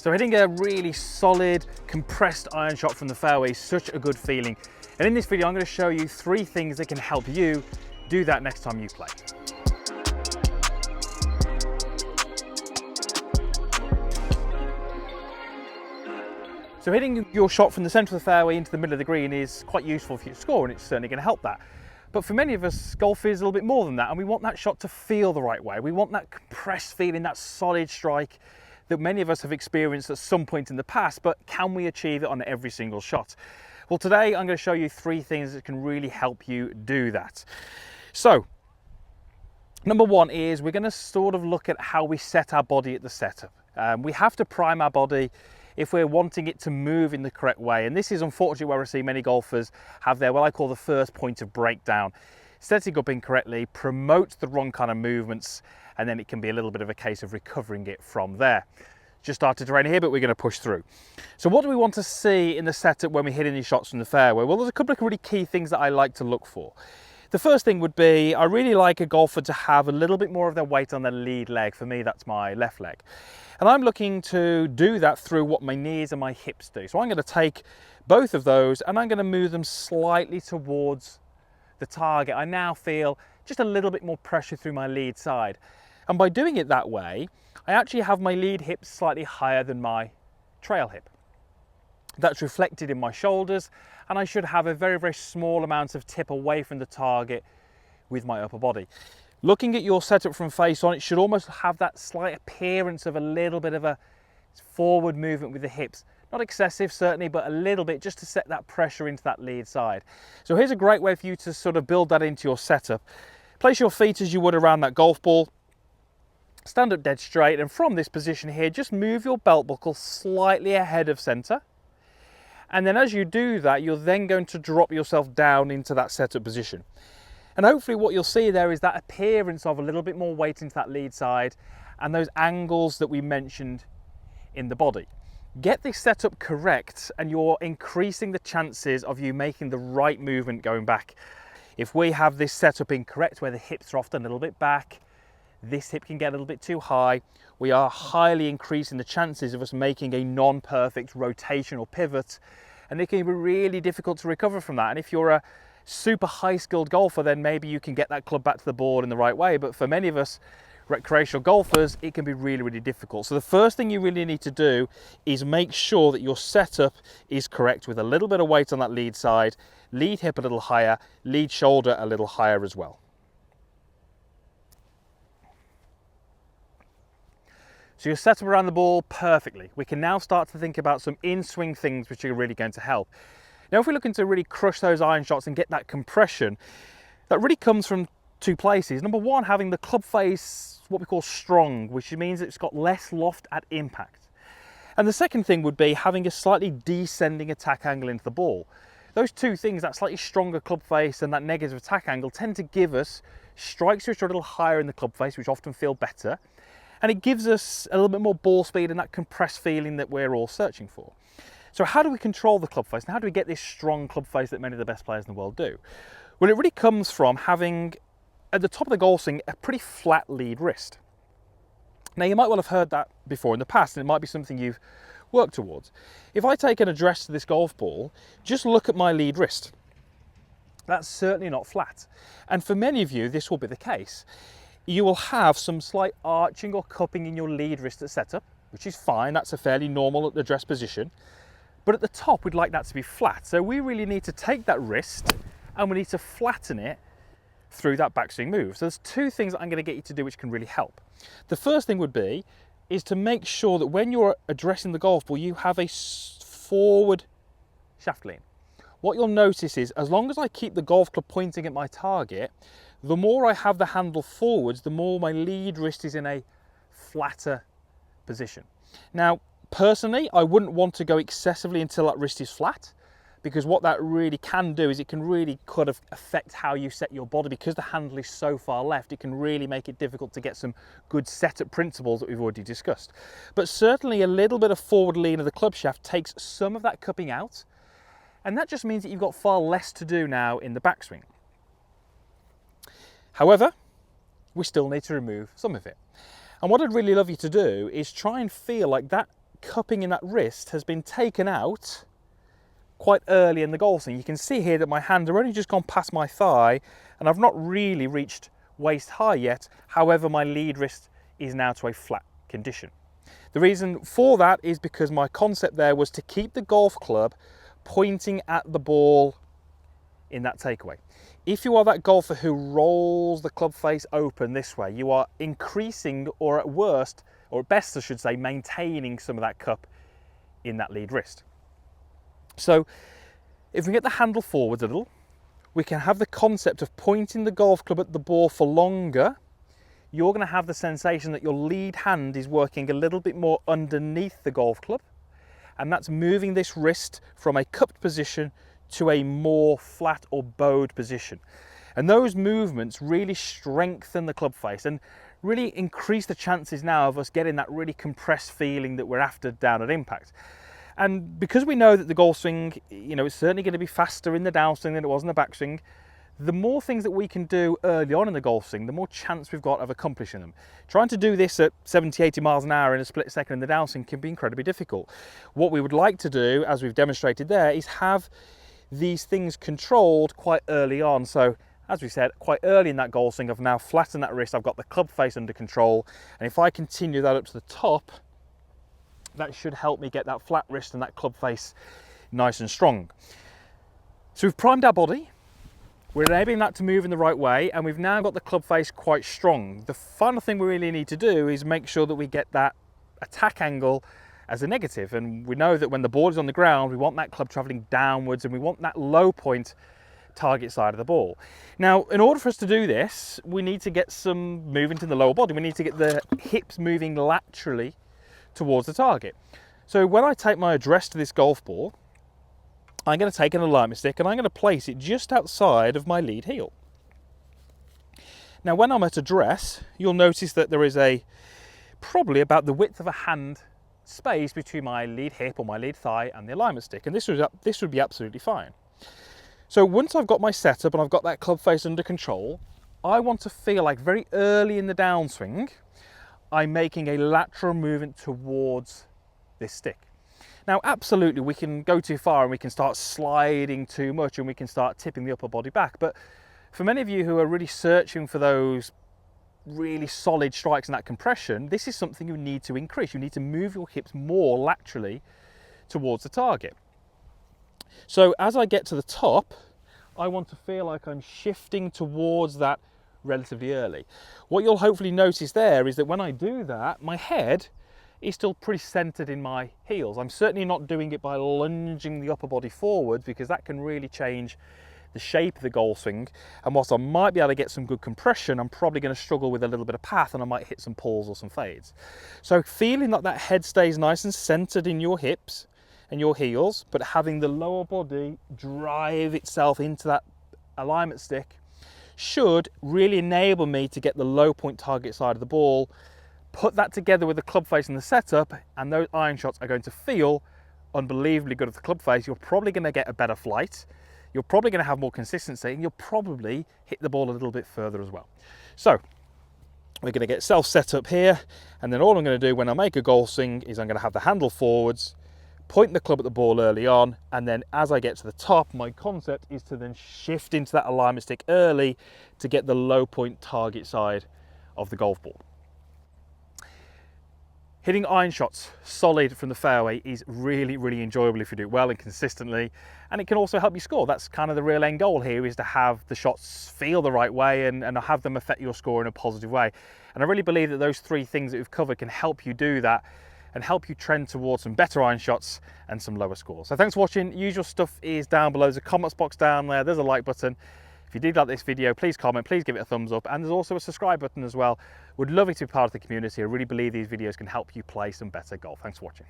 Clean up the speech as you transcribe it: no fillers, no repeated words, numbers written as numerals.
So hitting a really solid, compressed iron shot from the fairway is such a good feeling. And in this video, I'm going to show you 3 things that can help you do that next time you play. So hitting your shot from the centre of the fairway into the middle of the green is quite useful for your score, and it's certainly going to help that. But for many of us, golf is a little bit more than that, and we want that shot to feel the right way. We want that compressed feeling, that solid strike that many of us have experienced at some point in the past, but can we achieve it on every single shot? Well, today I'm going to show you 3 things that can really help you do that. So, number 1 is we're going to sort of look at how we set our body at the setup. We have to prime our body if we're wanting it to move in the correct way. And this is unfortunately where I see many golfers have their, what I call the first point of breakdown. Setting up incorrectly promotes the wrong kind of movements, and then it can be a little bit of a case of recovering it from there. Just started to rain here, but we're going to push through. So what do we want to see in the setup when we're hitting these shots from the fairway? Well, there's a couple of really key things that I like to look for. The first thing would be, I really like a golfer to have a little bit more of their weight on their lead leg. For me, that's my left leg. And I'm looking to do that through what my knees and my hips do. So I'm going to take both of those and I'm going to move them slightly towards the target. I now feel just a little bit more pressure through my lead side. And by doing it that way, I actually have my lead hip slightly higher than my trail hip. That's reflected in my shoulders, and I should have a very, very small amount of tip away from the target with my upper body. Looking at your setup from face on, it should almost have that slight appearance of a little bit of a forward movement with the hips. Not excessive, certainly, but a little bit, just to set that pressure into that lead side. So here's a great way for you to sort of build that into your setup. Place your feet as you would around that golf ball. Stand up dead straight, and from this position here, just move your belt buckle slightly ahead of center. And then as you do that, you're then going to drop yourself down into that setup position. And hopefully what you'll see there is that appearance of a little bit more weight into that lead side and those angles that we mentioned in the body. Get this setup correct and you're increasing the chances of you making the right movement going back. If we have this setup incorrect, where the hips are often a little bit back, this hip can get a little bit too high, we are highly increasing the chances of us making a non-perfect rotational pivot, and it can be really difficult to recover from that. And if you're a super high skilled golfer, then maybe you can get that club back to the board in the right way. But for many of us recreational golfers, it can be really, really difficult. So the first thing you really need to do is make sure that your setup is correct, with a little bit of weight on that lead side, lead hip a little higher, lead shoulder a little higher as well. So you're set up around the ball perfectly. We can now start to think about some in-swing things which are really going to help. Now, if we're looking to really crush those iron shots and get that compression, that really comes from 2 places. Number 1, having the club face, what we call strong, which means it's got less loft at impact. And the second thing would be having a slightly descending attack angle into the ball. Those 2 things, that slightly stronger club face and that negative attack angle, tend to give us strikes which are a little higher in the club face, which often feel better. And it gives us a little bit more ball speed and that compressed feeling that we're all searching for. So how do we control the club face? And how do we get this strong club face that many of the best players in the world do? Well, it really comes from having, at the top of the golf swing, a pretty flat lead wrist. Now, you might well have heard that before in the past, and it might be something you've worked towards. If I take an address to this golf ball, just look at my lead wrist. That's certainly not flat. And for many of you, this will be the case. You will have some slight arching or cupping in your lead wrist at setup, which is fine. That's a fairly normal address position. But at the top, we'd like that to be flat. So we really need to take that wrist and we need to flatten it through that backswing move. So there's 2 things that I'm going to get you to do which can really help. The first thing would be is to make sure that when you're addressing the golf ball, you have a forward shaft lean. What you'll notice is, as long as I keep the golf club pointing at my target, the more I have the handle forwards, the more my lead wrist is in a flatter position. Now, personally, I wouldn't want to go excessively until that wrist is flat, because what that really can do is it can really kind of affect how you set your body. Because the handle is so far left, it can really make it difficult to get some good setup principles that we've already discussed. But certainly a little bit of forward lean of the club shaft takes some of that cupping out, and that just means that you've got far less to do now in the backswing. However, we still need to remove some of it. And what I'd really love you to do is try and feel like that cupping in that wrist has been taken out quite early in the golf swing. You can see here that my hands are only just gone past my thigh and I've not really reached waist high yet. However, my lead wrist is now to a flat condition. The reason for that is because my concept there was to keep the golf club pointing at the ball in that takeaway. If you are that golfer who rolls the club face open this way, you are increasing, or at worst, or at best I should say, maintaining some of that cup in that lead wrist. So if we get the handle forwards a little, we can have the concept of pointing the golf club at the ball for longer. You're going to have the sensation that your lead hand is working a little bit more underneath the golf club, and that's moving this wrist from a cupped position to a more flat or bowed position. And those movements really strengthen the club face and really increase the chances now of us getting that really compressed feeling that we're after down at impact. And because we know that the golf swing, it's certainly going to be faster in the downswing than it was in the backswing, the more things that we can do early on in the golf swing, the more chance we've got of accomplishing them. Trying to do this at 70, 80 miles an hour in a split second in the downswing can be incredibly difficult. What we would like to do, as we've demonstrated there, is have these things controlled quite early on. So as we said, quite early in that golf swing, I've now flattened that wrist, I've got the club face under control, and if I continue that up to the top, that should help me get that flat wrist and that club face nice and strong. So we've primed our body, we're enabling that to move in the right way, and we've now got the club face quite strong. The final thing we really need to do is make sure that we get that attack angle as a negative, and we know that when the ball is on the ground, we want that club traveling downwards and we want that low point target side of the ball. Now, in order for us to do this, we need to get some movement in the lower body. We need to get the hips moving laterally towards the target. So when I take my address to this golf ball, I'm going to take an alignment stick and I'm going to place it just outside of my lead heel. Now when I'm at address, you'll notice that there is probably about the width of a hand space between my lead hip or my lead thigh and the alignment stick, and this would be absolutely fine. So once I've got my setup and I've got that club face under control, I want to feel like very early in the downswing, I'm making a lateral movement towards this stick. Now, absolutely, we can go too far and we can start sliding too much and we can start tipping the upper body back. But for many of you who are really searching for those really solid strikes and that compression, this is something you need to increase. You need to move your hips more laterally towards the target. So as I get to the top, I want to feel like I'm shifting towards that relatively early. What you'll hopefully notice there is that when I do that, my head is still pretty centered in my heels. I'm certainly not doing it by lunging the upper body forward, because that can really change the shape of the golf swing. And whilst I might be able to get some good compression, I'm probably going to struggle with a little bit of path and I might hit some pulls or some fades. So feeling like that head stays nice and centered in your hips and your heels, but having the lower body drive itself into that alignment stick should really enable me to get the low point target side of the ball. Put that together with the club face and the setup, and those iron shots are going to feel unbelievably good at the club face. You're probably going to get a better flight. You're probably going to have more consistency, and you'll probably hit the ball a little bit further as well. So we're going to get self set up here, and then all I'm going to do when I make a golf swing is I'm going to have the handle forwards, point the club at the ball early on, and then as I get to the top, my concept is to then shift into that alignment stick early to get the low point target side of the golf ball. Hitting iron shots solid from the fairway is really, really enjoyable if you do it well and consistently, and it can also help you score. That's kind of the real end goal here, is to have the shots feel the right way and have them affect your score in a positive way. And I really believe that those three things that we've covered can help you do that and help you trend towards some better iron shots and some lower scores. So thanks for watching. Usual stuff is down below. There's a comments box down there. There's a like button. If you did like this video, please comment, please give it a thumbs up, and there's also a subscribe button as well. Would love you to be part of the community. I really believe these videos can help you play some better golf. Thanks for watching.